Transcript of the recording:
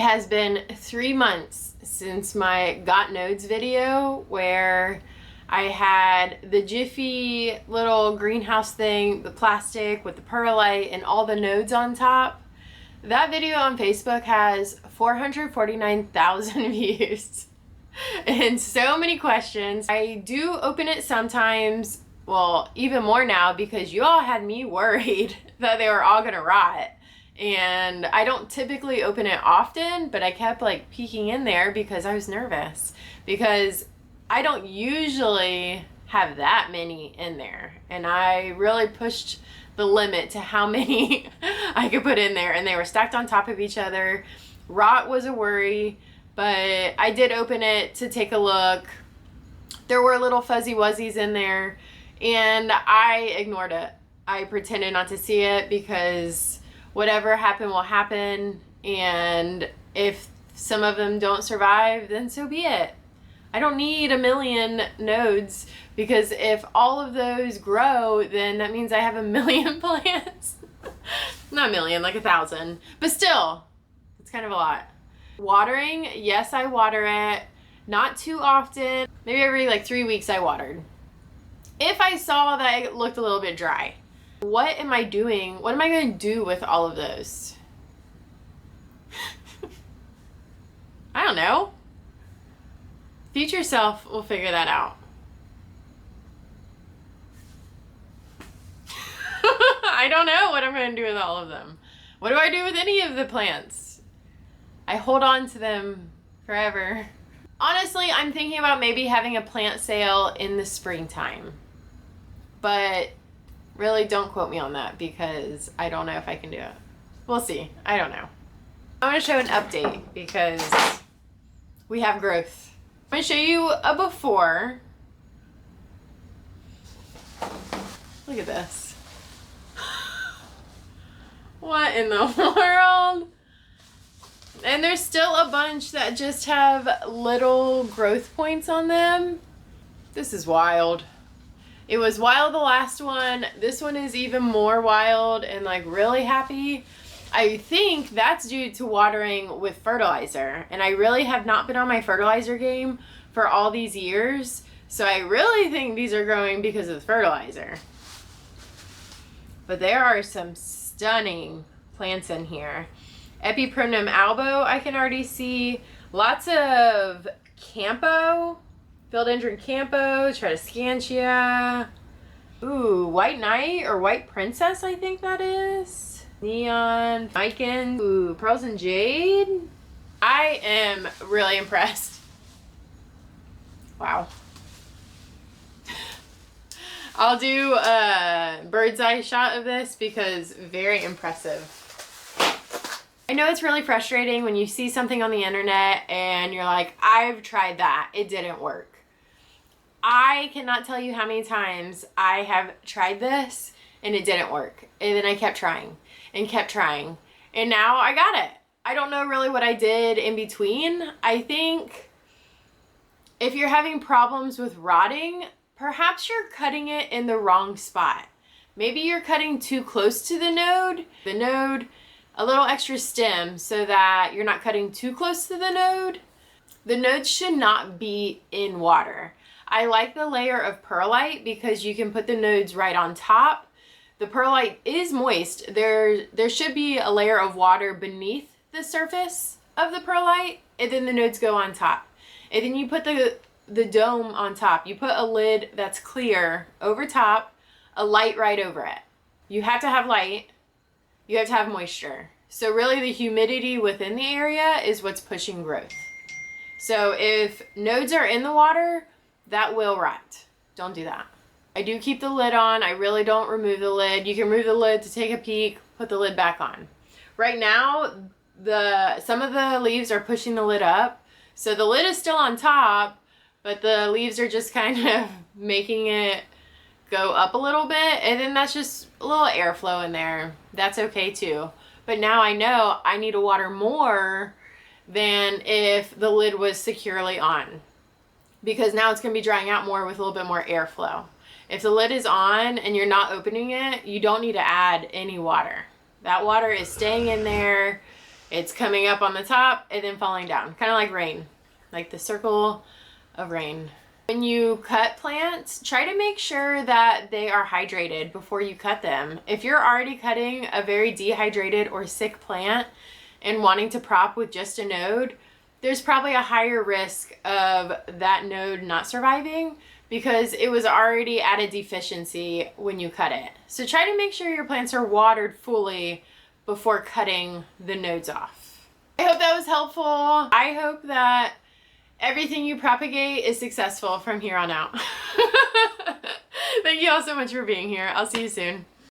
It has been 3 months since my Got Nodes video where I had the Jiffy little greenhouse thing, the plastic with the perlite and all the nodes on top. That video on Facebook has 449,000 views and so many questions. I do open it sometimes, well, even more now because you all had me worried that they were all gonna rot. And I don't typically open it often, but I kept like peeking in there because I was nervous, because I don't usually have that many in there. And I really pushed the limit to how many I could put in there, and they were stacked on top of each other. Rot was a worry, but I did open it to take a look. There were little fuzzy wuzzies in there and I ignored it. I pretended not to see it because whatever happened will happen, and if some of them don't survive, then so be it. I don't need a million nodes, because if all of those grow, then that means I have a million plants. Not a million, like 1,000, but still, it's kind of a lot. Watering, yes, I water it. Not too often. Maybe every like 3 weeks I watered. If I saw that it looked a little bit dry. What am I doing? What am I going to do with all of those? I don't know. Future self will figure that out. I don't know what I'm going to do with all of them. What do I do with any of the plants? I hold on to them forever. Honestly, I'm thinking about maybe having a plant sale in the springtime. But really, don't quote me on that because I don't know if I can do it. We'll see. I don't know. I'm going to show an update because we have growth. I'm going to show you a before. Look at this. What in the world? And there's still a bunch that just have little growth points on them. This is wild. It was wild the last one. This one is even more wild and like really happy. I think that's due to watering with fertilizer. And I really have not been on my fertilizer game for all these years. So I really think these are growing because of the fertilizer. But there are some stunning plants in here. Epipremnum albo, I can already see. Lots of Campo. Philodendron Campo, Tradescantia. Ooh, White Knight or White Princess, I think that is. Neon, Lichen. Ooh, Pearls and Jade. I am really impressed. Wow. I'll do a bird's eye shot of this because very impressive. I know it's really frustrating when you see something on the internet and you're like, I've tried that, it didn't work. I cannot tell you how many times I have tried this and it didn't work. And then I kept trying and kept trying. And now I got it. I don't know really what I did in between. I think if you're having problems with rotting, perhaps you're cutting it in the wrong spot. Maybe you're cutting too close to the node, a little extra stem so that you're not cutting too close to the node. The nodes should not be in water. I like the layer of perlite because you can put the nodes right on top. The perlite is moist. There should be a layer of water beneath the surface of the perlite, and then the nodes go on top. And then you put the dome on top. You put a lid that's clear over top, a light right over it. You have to have light. You have to have moisture. So really the humidity within the area is what's pushing growth. So if nodes are in the water, that will rot. Don't do that. I do keep the lid on. I really don't remove the lid. You can remove the lid to take a peek, put the lid back on. Right now, some of the leaves are pushing the lid up. So the lid is still on top, but the leaves are just kind of making it go up a little bit. And then that's just a little airflow in there. That's okay too. But now I know I need to water more than if the lid was securely on, because now it's going to be drying out more with a little bit more airflow. If the lid is on and you're not opening it, you don't need to add any water. That water is staying in there It's coming up on the top and then falling down, kind of like rain, like the circle of rain. When you cut plants, try to make sure that they are hydrated before you cut them. If you're already cutting a very dehydrated or sick plant and wanting to prop with just a node, there's probably a higher risk of that node not surviving because it was already at a deficiency when you cut it. So try to make sure your plants are watered fully before cutting the nodes off. I hope that was helpful. I hope that everything you propagate is successful from here on out. Thank you all so much for being here. I'll see you soon.